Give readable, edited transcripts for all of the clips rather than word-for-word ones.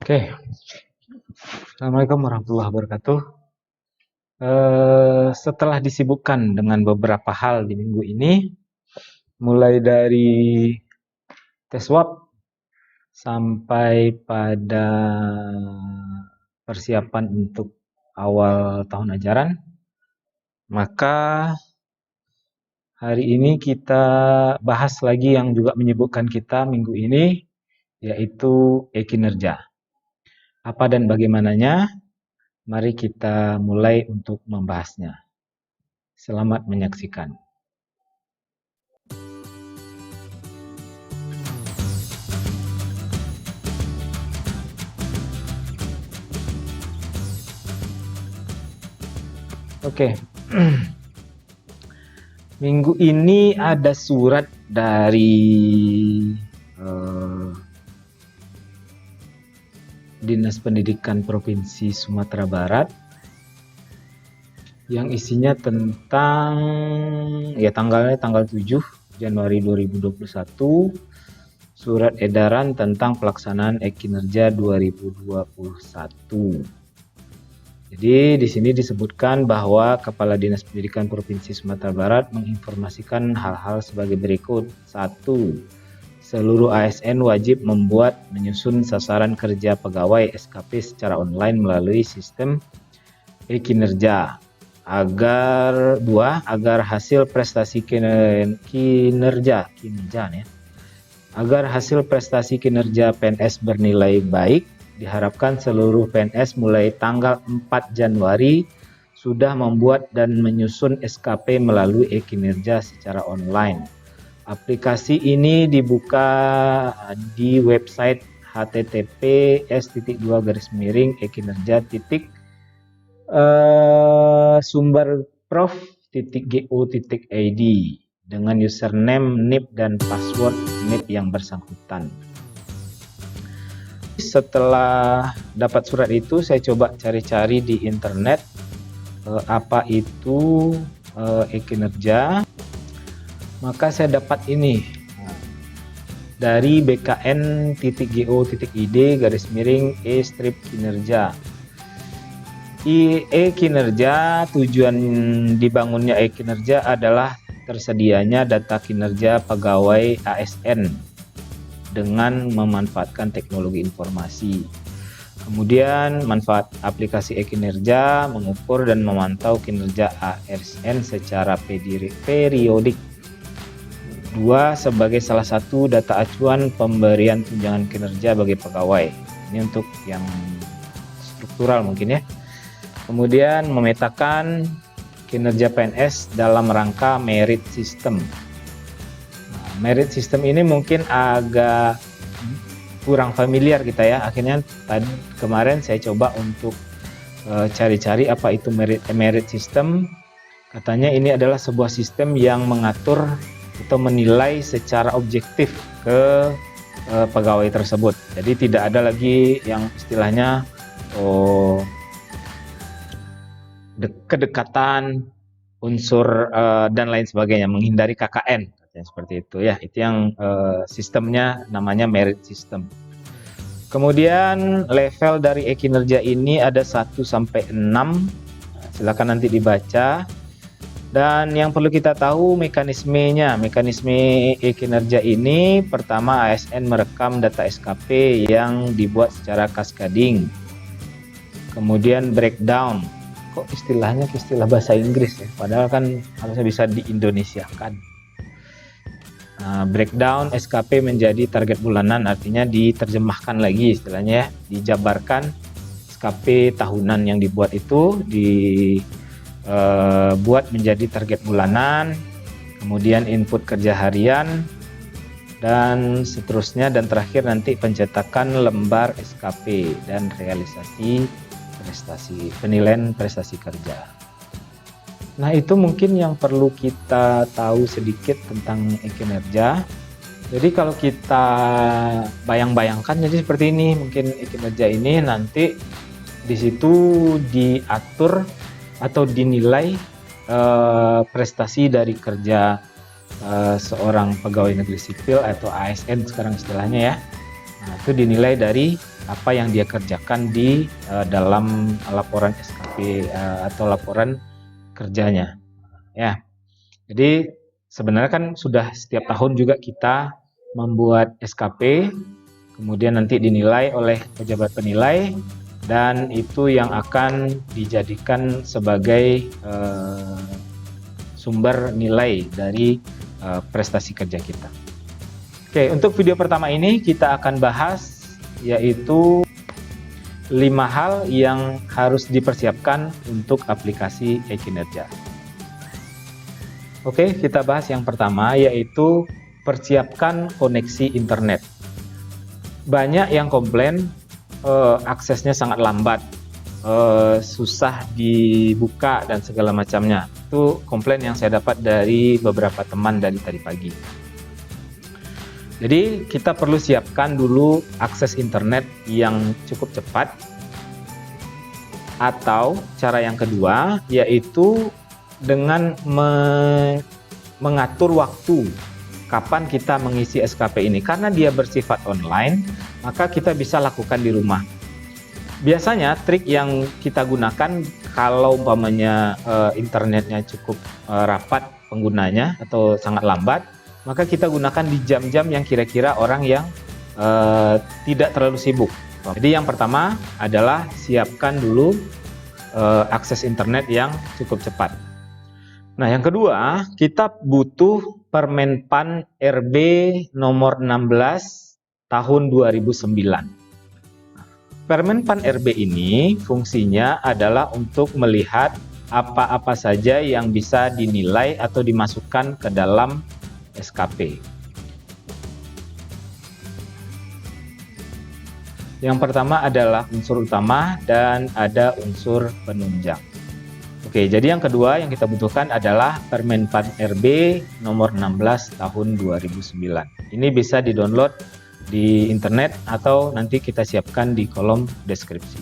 Oke, Assalamualaikum warahmatullahi wabarakatuh. Setelah disibukkan dengan beberapa hal di minggu ini, mulai dari tes swab sampai pada persiapan untuk awal tahun ajaran, maka hari ini kita bahas lagi yang juga menyibukkan kita minggu ini, yaitu e-kinerja. Apa dan bagaimananya? Mari kita mulai untuk membahasnya. Selamat menyaksikan. Oke. Minggu ini ada surat dari Dinas Pendidikan Provinsi Sumatera Barat yang isinya tentang tanggal 7 Januari 2021, surat edaran tentang pelaksanaan e-kinerja 2021. Jadi di sini disebutkan bahwa Kepala Dinas Pendidikan Provinsi Sumatera Barat menginformasikan hal-hal sebagai berikut. 1. Seluruh ASN wajib menyusun sasaran kerja pegawai SKP secara online melalui sistem e-kinerja. Agar hasil prestasi Agar hasil prestasi kinerja PNS bernilai baik, diharapkan seluruh PNS mulai tanggal 4 Januari sudah membuat dan menyusun SKP melalui e-kinerja secara online. Aplikasi ini dibuka di website https://sumberprof.go.id dengan username, NIP, dan password NIP yang bersangkutan. Setelah dapat surat itu, saya coba cari-cari di internet apa itu e-kinerja. Maka saya dapat ini dari bkn.go.id/e-kinerja. E-kinerja, tujuan dibangunnya e-kinerja adalah tersedianya data kinerja pegawai ASN dengan memanfaatkan teknologi informasi. Kemudian manfaat aplikasi e-kinerja mengukur dan memantau kinerja ASN secara periodik. 2. Sebagai salah satu data acuan pemberian tunjangan kinerja bagi pegawai. Ini untuk yang struktural mungkin ya. Kemudian memetakan kinerja PNS dalam rangka merit system. Merit system ini mungkin agak kurang familiar kita ya. Akhirnya kemarin saya coba untuk cari-cari apa itu merit system. Katanya ini adalah sebuah sistem yang mengatur atau menilai secara objektif ke pegawai tersebut. Jadi tidak ada lagi yang istilahnya kedekatan unsur dan lain sebagainya, menghindari KKN seperti itu ya. Itu yang sistemnya namanya merit system. Kemudian level dari e-kinerja ini ada 1 sampai 6. Silakan nanti dibaca. Dan yang perlu kita tahu mekanisme e-kinerja ini, pertama ASN merekam data SKP yang dibuat secara cascading. Kemudian breakdown. Kok istilahnya istilah bahasa Inggris ya, padahal kan harusnya bisa diindonesiakan. Breakdown SKP menjadi target bulanan, artinya diterjemahkan lagi istilahnya ya, dijabarkan SKP tahunan yang dibuat itu buat menjadi target bulanan, kemudian input kerja harian, dan seterusnya, dan terakhir nanti pencetakan lembar SKP dan realisasi penilaian prestasi kerja. Nah, itu mungkin yang perlu kita tahu sedikit tentang e-kinerja. Jadi kalau kita bayangkan jadi seperti ini, mungkin e-kinerja ini nanti di situ diatur atau dinilai prestasi dari kerja seorang pegawai negeri sipil atau ASN sekarang istilahnya ya. Nah, itu dinilai dari apa yang dia kerjakan di dalam laporan SKP atau laporan kerjanya. Ya, jadi sebenarnya kan sudah setiap tahun juga kita membuat SKP, kemudian nanti dinilai oleh pejabat penilai, dan itu yang akan dijadikan sebagai sumber nilai dari prestasi kerja kita. Oke, untuk video pertama ini kita akan bahas yaitu 5 hal yang harus dipersiapkan untuk aplikasi e-kinerja. Oke, kita bahas yang pertama yaitu persiapkan koneksi internet. Banyak yang komplain aksesnya sangat lambat, susah dibuka dan segala macamnya. Itu komplain yang saya dapat dari beberapa teman dari tadi pagi. Jadi kita perlu siapkan dulu akses internet yang cukup cepat. Atau cara yang kedua yaitu dengan mengatur waktu kapan kita mengisi SKP ini. Karena dia bersifat online, maka kita bisa lakukan di rumah. Biasanya trik yang kita gunakan kalau umpamanya internetnya cukup rapat penggunanya atau sangat lambat, maka kita gunakan di jam-jam yang kira-kira orang yang tidak terlalu sibuk. Jadi yang pertama adalah siapkan dulu akses internet yang cukup cepat. Nah, yang kedua, kita butuh Permenpan RB nomor 16 tahun 2009. Permenpan RB ini fungsinya adalah untuk melihat apa-apa saja yang bisa dinilai atau dimasukkan ke dalam SKP. Yang pertama adalah unsur utama dan ada unsur penunjang. Oke, jadi yang kedua yang kita butuhkan adalah Permenpan RB nomor 16 tahun 2009. Ini bisa di-download di internet atau nanti kita siapkan di kolom deskripsi.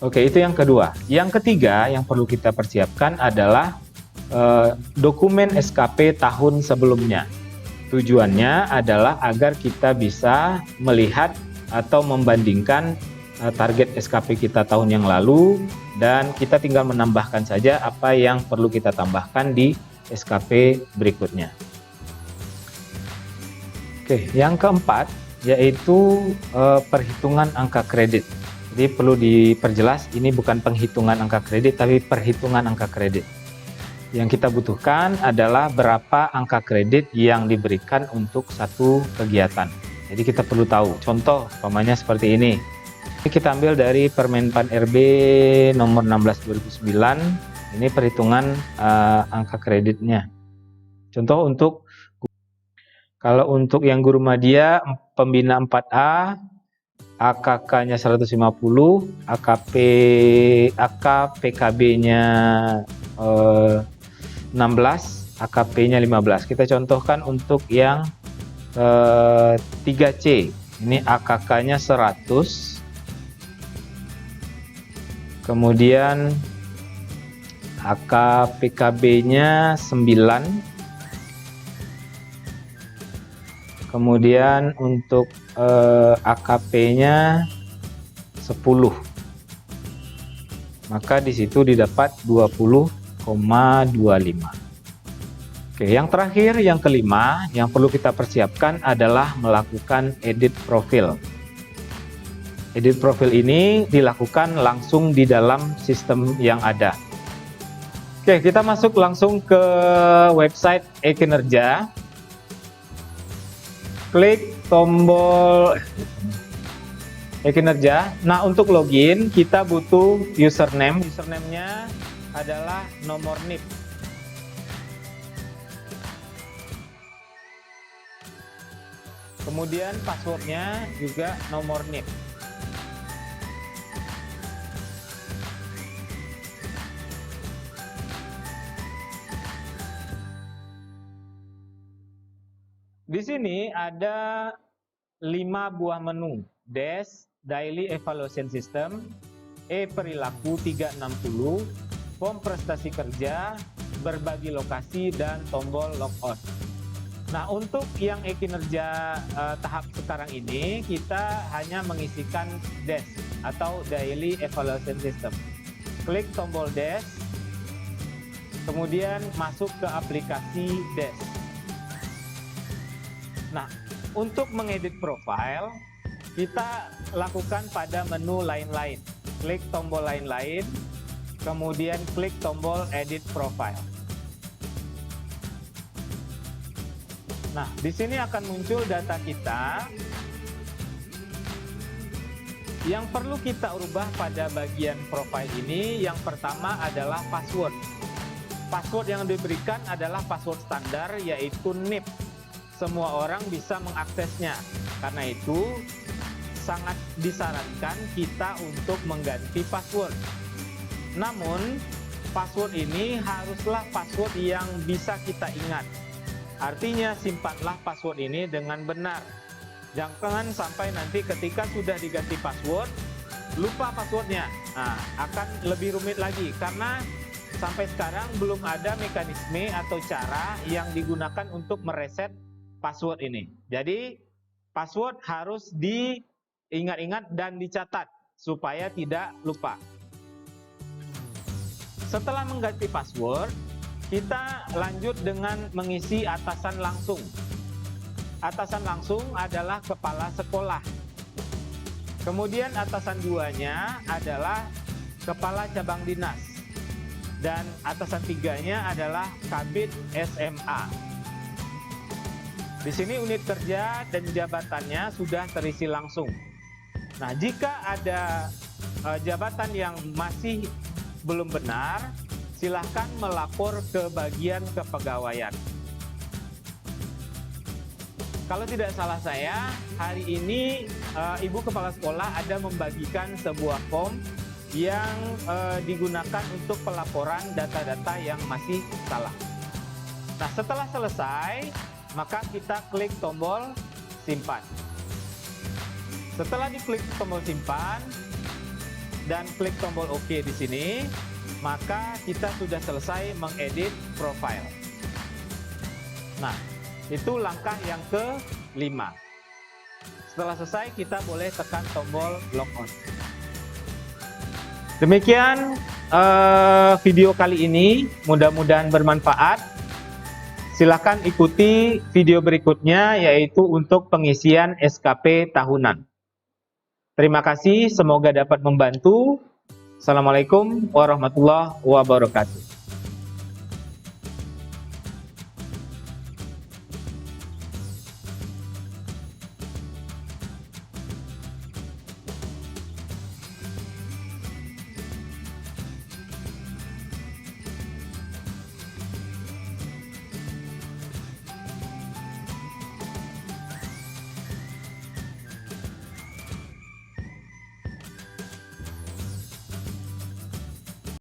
Oke, itu yang kedua. Yang ketiga yang perlu kita persiapkan adalah dokumen SKP tahun sebelumnya. Tujuannya adalah agar kita bisa melihat atau membandingkan target SKP kita tahun yang lalu, dan kita tinggal menambahkan saja apa yang perlu kita tambahkan di SKP berikutnya. Oke, yang keempat yaitu perhitungan angka kredit. Jadi perlu diperjelas, ini bukan penghitungan angka kredit tapi perhitungan angka kredit. Yang kita butuhkan adalah berapa angka kredit yang diberikan untuk satu kegiatan. Jadi kita perlu tahu, contoh umpamanya seperti ini. Ini kita ambil dari Permenpan RB nomor 16 2009. Ini perhitungan angka kreditnya. Contoh kalau untuk yang guru media pembina 4A, AKK-nya 150, PKB-nya 16, AKP-nya 15. Kita contohkan untuk yang 3C. Ini AKK-nya 100. Kemudian PKB-nya 9. Kemudian untuk AKP-nya 10. Maka di situ didapat 20,25. Oke, yang terakhir, yang kelima, yang perlu kita persiapkan adalah melakukan edit profil. Edit profil ini dilakukan langsung di dalam sistem yang ada. Oke, kita masuk langsung ke website e-kinerja. Klik tombol e-kinerja. Nah, untuk login kita butuh username. Username-nya adalah nomor NIP. Kemudian passwordnya juga nomor NIP. Di sini ada 5 buah menu: Desk, Daily Evaluation System, E-Perilaku 360, Form Prestasi Kerja, Berbagi Lokasi, dan tombol Logout. Nah, untuk yang e-kinerja tahap sekarang ini, kita hanya mengisikan DES atau Daily Evaluation System. Klik tombol DES, kemudian masuk ke aplikasi DES. Nah, untuk mengedit profile, kita lakukan pada menu lain-lain. Klik tombol lain-lain, kemudian klik tombol Edit Profile. Nah, di sini akan muncul data kita. Yang perlu kita ubah pada bagian profile ini, yang pertama adalah password. Password yang diberikan adalah password standar, yaitu NIP. Semua orang bisa mengaksesnya. Karena itu, sangat disarankan kita untuk mengganti password. Namun, password ini haruslah password yang bisa kita ingat. Artinya simpanlah password ini dengan benar. Jangan sampai nanti ketika sudah diganti password, lupa passwordnya. Nah, akan lebih rumit lagi karena sampai sekarang belum ada mekanisme atau cara yang digunakan untuk mereset password ini. Jadi, password harus diingat-ingat dan dicatat supaya tidak lupa. Setelah mengganti password, kita lanjut dengan mengisi atasan langsung. Atasan langsung adalah kepala sekolah. Kemudian atasan duanya adalah kepala cabang dinas. Dan atasan tiganya adalah kabid SMA. Di sini unit kerja dan jabatannya sudah terisi langsung. Nah, jika ada jabatan yang masih belum benar, silahkan melapor ke bagian kepegawaian. Kalau tidak salah saya, hari ini Ibu Kepala Sekolah ada membagikan sebuah form yang digunakan untuk pelaporan data-data yang masih salah. Nah, setelah selesai, maka kita klik tombol simpan. Setelah diklik tombol simpan dan klik tombol OK di sini, maka kita sudah selesai mengedit profile. Nah, itu langkah yang ke-5. Setelah selesai, kita boleh tekan tombol logon. Demikian video kali ini, mudah-mudahan bermanfaat. Silakan ikuti video berikutnya, yaitu untuk pengisian SKP tahunan. Terima kasih, semoga dapat membantu. Assalamualaikum warahmatullahi wabarakatuh.